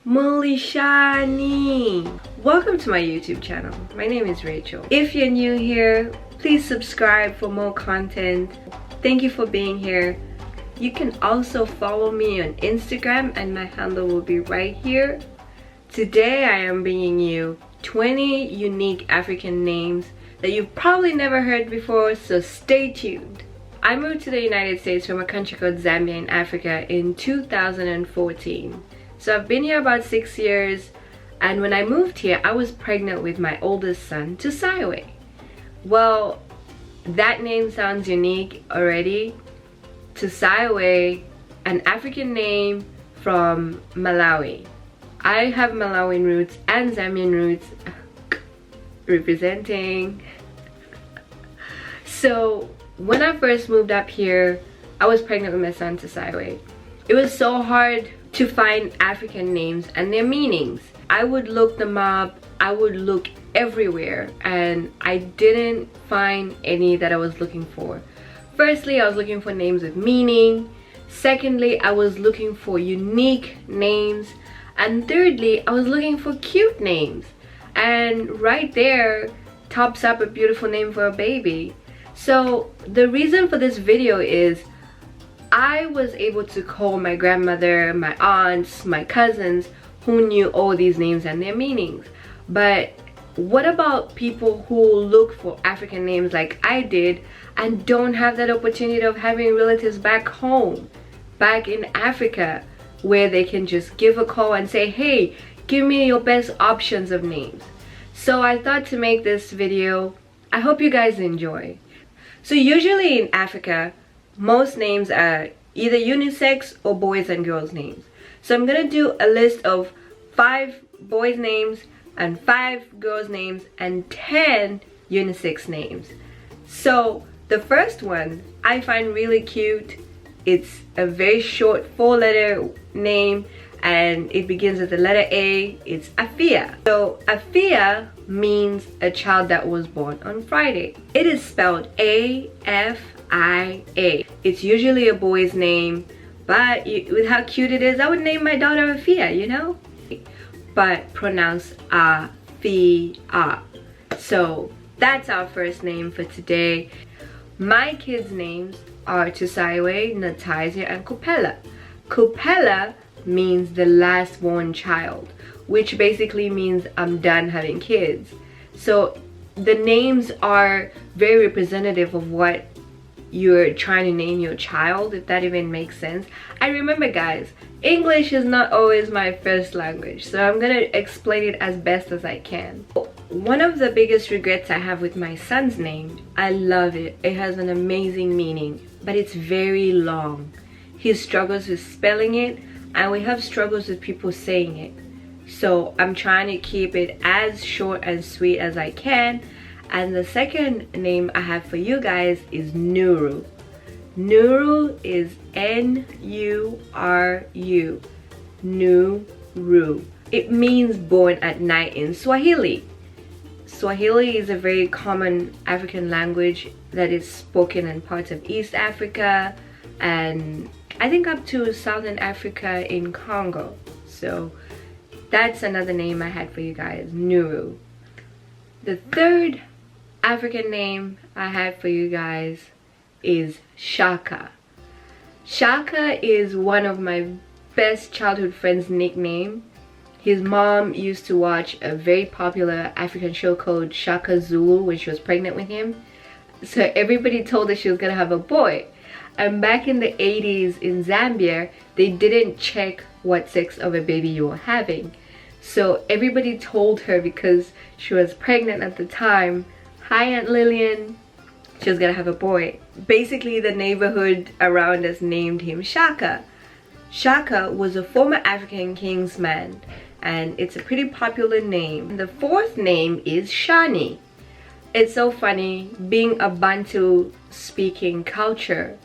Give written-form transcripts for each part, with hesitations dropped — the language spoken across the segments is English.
Mulishani! Welcome to my YouTube channel. My name is Rachel. If you're new here, please subscribe for more content. Thank you for being here. You can also follow me on Instagram and my handle will be right here. Today I am bringing you 20 unique African names that you've probably never heard before, so stay tuned. I moved to the United States from a country called Zambia in Africa in 2014. So I've been here about 6 years, and when I moved here, I was pregnant with my oldest son, Tusaiwe. Well, that name sounds unique already. Tusaiwe, an African name from Malawi. I have Malawian roots and Zambian roots, representing. So when I first moved up here, I was pregnant with my son Tusaiwe. It was so hard to find African names and their meanings. I would look them up, I would look everywhere, and I didn't find any that I was looking for. Firstly, I was looking for names with meaning. Secondly, I was looking for unique names. And thirdly, I was looking for cute names. And right there tops up a beautiful name for a baby. So the reason for this video is I was able to call my grandmother, my aunts, my cousins who knew all these names and their meanings. But what about people who look for African names like I did and don't have that opportunity of having relatives back home, back in Africa, where they can just give a call and say, hey, give me your best options of names? So I thought to make this video. I hope you guys enjoy. So usually in Africa, most names are either unisex or boys and girls names. So I'm gonna do a list of 5 boys names and 5 girls names and 10 unisex names. So the first one I find really cute. It's a very short 4-letter name and it begins with the letter A. It's Afia. So Afia means a child that was born on Friday. It is spelled A-F-I-A. It's usually a boy's name, but with how cute it is, I would name my daughter Afia, you know? But pronounced Afia. So that's our first name for today. My kids' names are Tusaiwe, Natasia, and Kupela. Kupela means the last born child, which basically means I'm done having kids. So the names are very representative of what you're trying to name your child, if that even makes sense. I remember, guys, English is not always my first language, so I'm gonna explain it as best as I can. One of the biggest regrets I have with my son's name, I love it. It has an amazing meaning, but it's very long. He struggles with spelling it, and we have struggles with people saying it. So I'm trying to keep it as short and sweet as I can. And the second name I have for you guys is Nuru. Nuru is N-U-R-U. Nuru. It means born at night in Swahili. Swahili is a very common African language that is spoken in parts of East Africa and I think up to Southern Africa in Congo. So that's another name I had for you guys, Nuru. The third African name I had for you guys is Shaka. Shaka is one of my best childhood friends' nickname. His mom used to watch a very popular African show called Shaka Zulu when she was pregnant with him. So everybody told her she was gonna have a boy. And back in the 80s in Zambia, they didn't check what sex of a baby you were having. So everybody told her because she was pregnant at the time, hi Aunt Lillian, she was gonna have a boy. Basically the neighborhood around us named him Shaka. Shaka was a former African king's man, and it's a pretty popular name. The fourth name is Shani. It's so funny, being a Bantu speaking culture,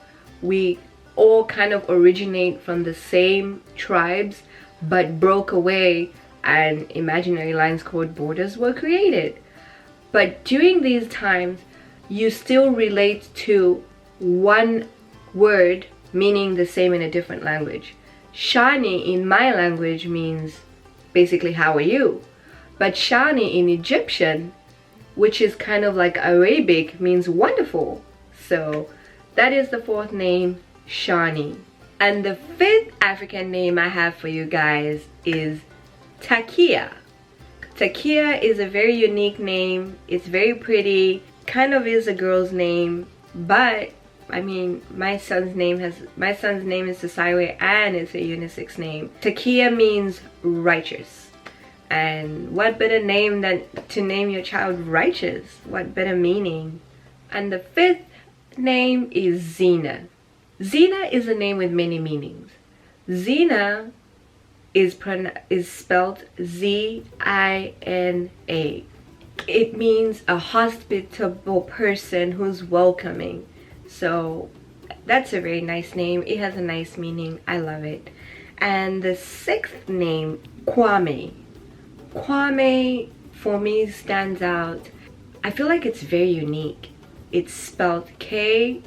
we all kind of originate from the same tribes but broke away and imaginary lines called borders were created. But during these times, you still relate to one word meaning the same in a different language. Shani in my language means basically how are you. But Shani in Egyptian, which is kind of like Arabic, means wonderful. So that is the fourth name, Shani. And the fifth African name I have for you guys is Takia. Takia is a very unique name. It's very pretty, kind of is a girl's name, but I mean, my son's name is Sasaiwe, and it's a unisex name. Takia means righteous. And what better name than to name your child righteous? What better meaning? And the fifth name is Zina. Zina is a name with many meanings. Zina is spelled Z-I-N-A. It means a hospitable person who's welcoming. So that's a very nice name. It has a nice meaning. I love it. And the sixth name, Kwame. Kwame for me stands out. I feel like it's very unique. It's spelled K-W-A-M-E.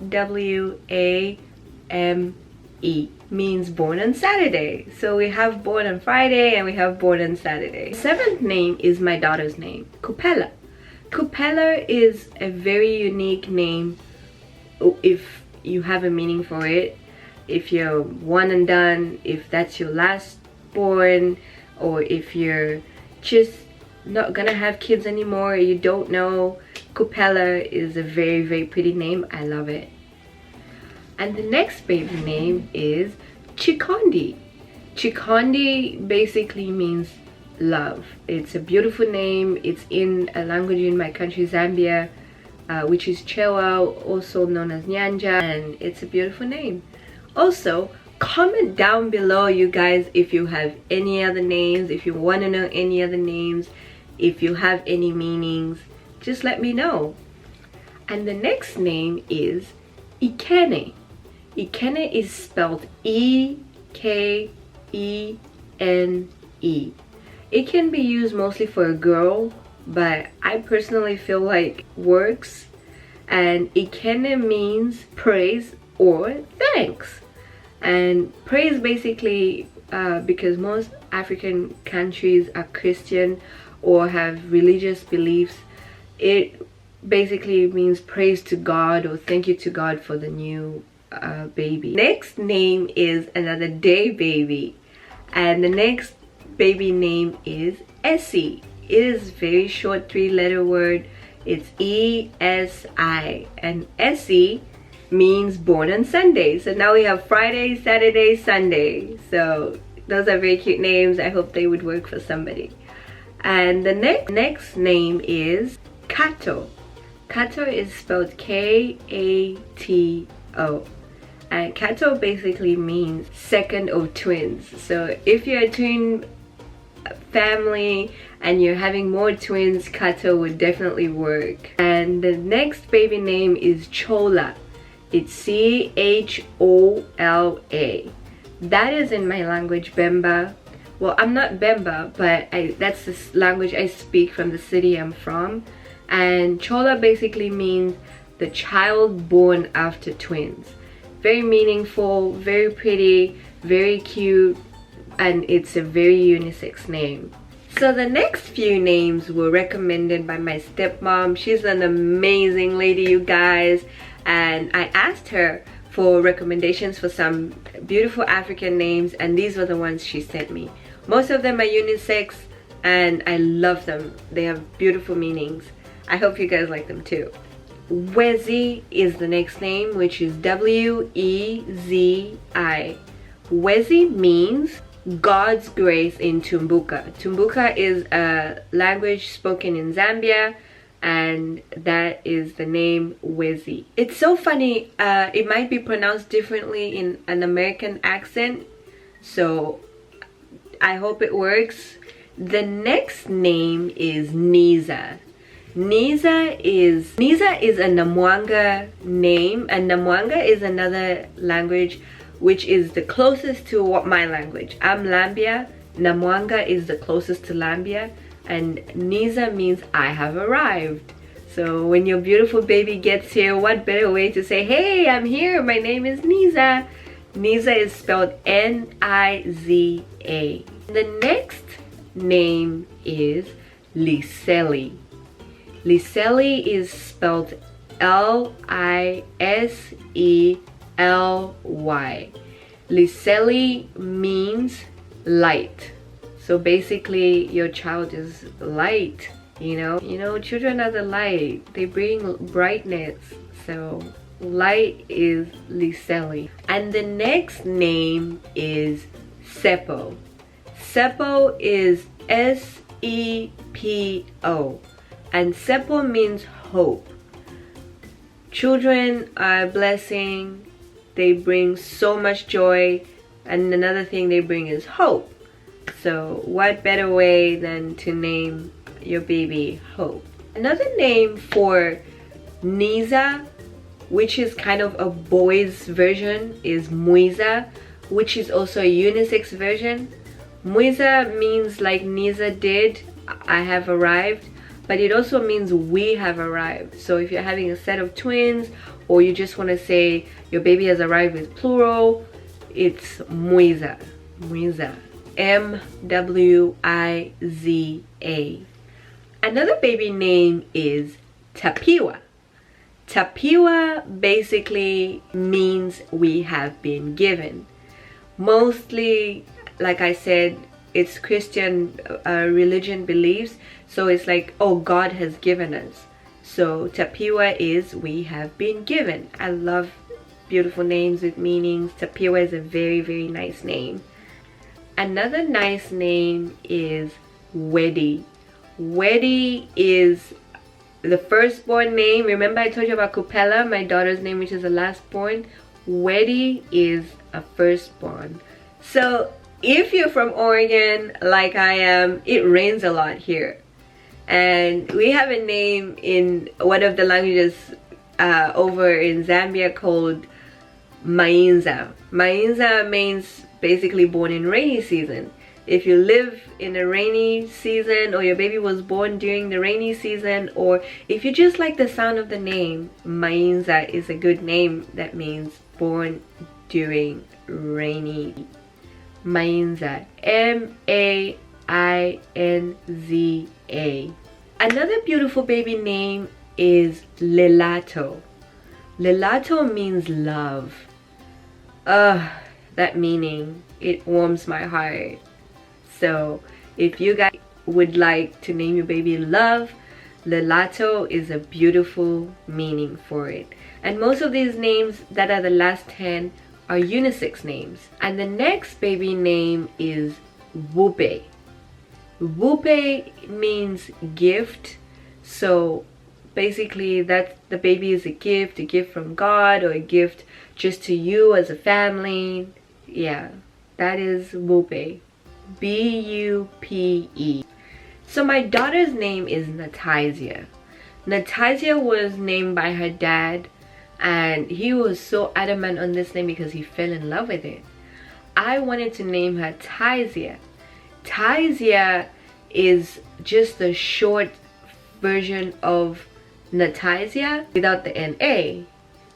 Means born on Saturday. So we have born on Friday and we have born on Saturday. The seventh name is my daughter's name, Kupela. Kupela is a very unique name if you have a meaning for it. If you're one and done, if that's your last born, or if you're just not gonna have kids anymore, you don't know, Kupela is a very, very pretty name. I love it. And the next baby name is Chikondi. Chikondi basically means love. It's a beautiful name. It's in a language in my country, Zambia, which is Chewa, also known as Nyanja, and it's a beautiful name. Also, comment down below, you guys, if you have any other names, if you want to know any other names, if you have any meanings, just let me know. And the next name is Ikene. Ikene is spelled E-K-E-N-E. It can be used mostly for a girl, but I personally feel like works. And Ikene means praise or thanks. And praise basically, because most African countries are Christian or have religious beliefs, it basically means praise to God or thank you to God for the new baby. Next name is another day baby, and the next baby name is Essie. It is very short 3-letter word. It's E-S-I, and Essie means born on Sunday. So now we have Friday, Saturday, Sunday. So those are very cute names. I hope they would work for somebody. And the next name is Kato. Kato is spelled K-A-T-O. And Kato basically means second of twins. So if you're a twin family and you're having more twins, Kato would definitely work. And the next baby name is Chola. It's C-H-O-L-A. That is in my language, Bemba. Well, I'm not Bemba, but that's the language I speak from the city I'm from. And Chola basically means the child born after twins. Very meaningful, very pretty, very cute, and it's a very unisex name. So the next few names were recommended by my stepmom. She's an amazing lady, you guys, and I asked her for recommendations for some beautiful African names, and these were the ones she sent me. Most of them are unisex and I love them. They have beautiful meanings. I hope you guys like them too. Wezi is the next name, which is W-E-Z-I. Wezi means God's grace in Tumbuka. Tumbuka is a language spoken in Zambia, and that is the name Wezi. It's so funny, it might be pronounced differently in an American accent, so I hope it works. The next name is Niza. Niza is a Namwanga name, and Namwanga is another language which is the closest to my language. I'm Lambia. Namwanga is the closest to Lambia, and Niza means I have arrived. So when your beautiful baby gets here, what better way to say, hey, I'm here, my name is Niza. Niza is spelled N-I-Z-A. The next name is Lisely. Lisely is spelled L-I-S-E-L-Y. Lisely means light. So basically your child is light, you know, children are the light. They bring brightness. So light is Lisely. And the next name is Seppo. Seppo is S-E-P-O. And Seppo means hope. Children are a blessing. They bring so much joy. And another thing they bring is hope. So what better way than to name your baby Hope? Another name for Nisa, which is kind of a boy's version, is Muiza, which is also a unisex version. Muiza means like Nisa did, I have arrived, but it also means we have arrived. So if you're having a set of twins, or you just want to say your baby has arrived with plural, it's Muiza. Muiza. M-W-I-Z-A. Another baby name is Tapiwa. Tapiwa basically means we have been given. Mostly, like I said, it's Christian religion beliefs. So it's like, oh, God has given us. So Tapiwa is we have been given. I love beautiful names with meanings. Tapiwa is a very, very nice name. Another nice name is Wedi. Wedi is the firstborn name. Remember I told you about Kupela, my daughter's name, which is the lastborn? Wedi is a firstborn. So if you're from Oregon, like I am, it rains a lot here. And we have a name in one of the languages over in Zambia called Mainza. Mainza means basically born in rainy season. If you live in a rainy season, or your baby was born during the rainy season, or if you just like the sound of the name, Mainza is a good name that means born during rainy. Mainza. M-A-I-N-Z-A. Another beautiful baby name is Lelato. Lelato means love. That meaning, it warms my heart. So if you guys would like to name your baby Love, Lelato is a beautiful meaning for it. And most of these names that are the last 10 are unisex names. And the next baby name is Wupe. Wupe means gift. So basically that the baby is a gift from God, or a gift just to you as a family. Yeah, that is Wupe. B-U-P-E. So my daughter's name is Natizia. Natizia was named by her dad, and he was so adamant on this name because he fell in love with it. I wanted to name her Tizia. Tizia is just the short version of Natizia without the N-A.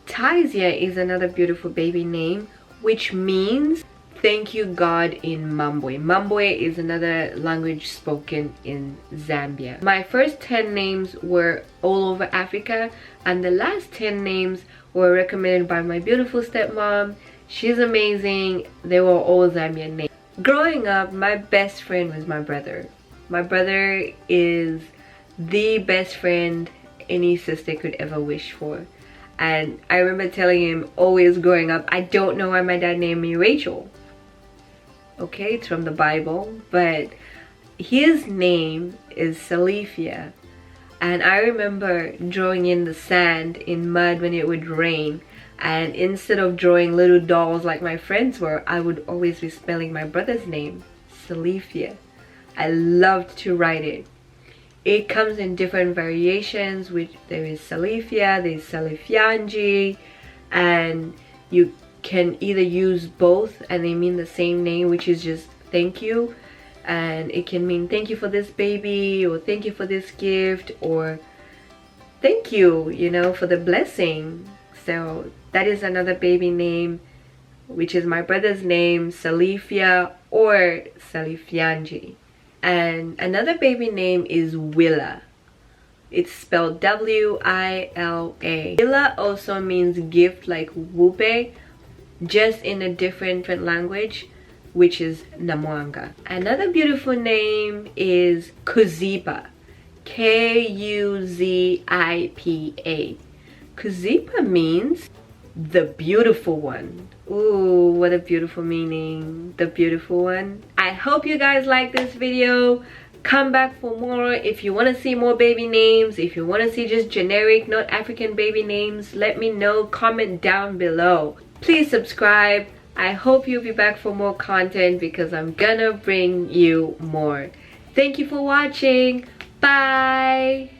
Tizia is another beautiful baby name, which means thank you God in Mambwe. Mambwe is another language spoken in Zambia. My first 10 names were all over Africa, and the last 10 names were recommended by my beautiful stepmom. She's amazing. They were all Zambian names. Growing up, my best friend was my brother. My brother is the best friend any sister could ever wish for. And I remember telling him always growing up, I don't know why my dad named me Rachel. Okay, it's from the Bible, but his name is Salifia. And I remember drawing in the sand in mud when it would rain, and instead of drawing little dolls like my friends were, I would always be spelling my brother's name, Salifia. I loved to write it. It comes in different variations, which there is Salifia, there's Salifianji, and you can either use both and they mean the same name, which is just thank you. And it can mean thank you for this baby, or thank you for this gift, or thank you, you know, for the blessing. So that is another baby name, which is my brother's name, Salifia or Salifianji. And another baby name is Willa. It's spelled W-I-L-A. Willa also means gift, like wupe, just in a different language, which is Namwanga. Another beautiful name is Kuzipa. K-U-Z-I-P-A. Kuzipa means the beautiful one. Ooh, what a beautiful meaning. The beautiful one. I hope you guys like this video. Come back for more. If you want to see more baby names, if you want to see just generic, not African baby names, let me know. Comment down below. Please subscribe. I hope you'll be back for more content because I'm gonna bring you more. Thank you for watching. Bye.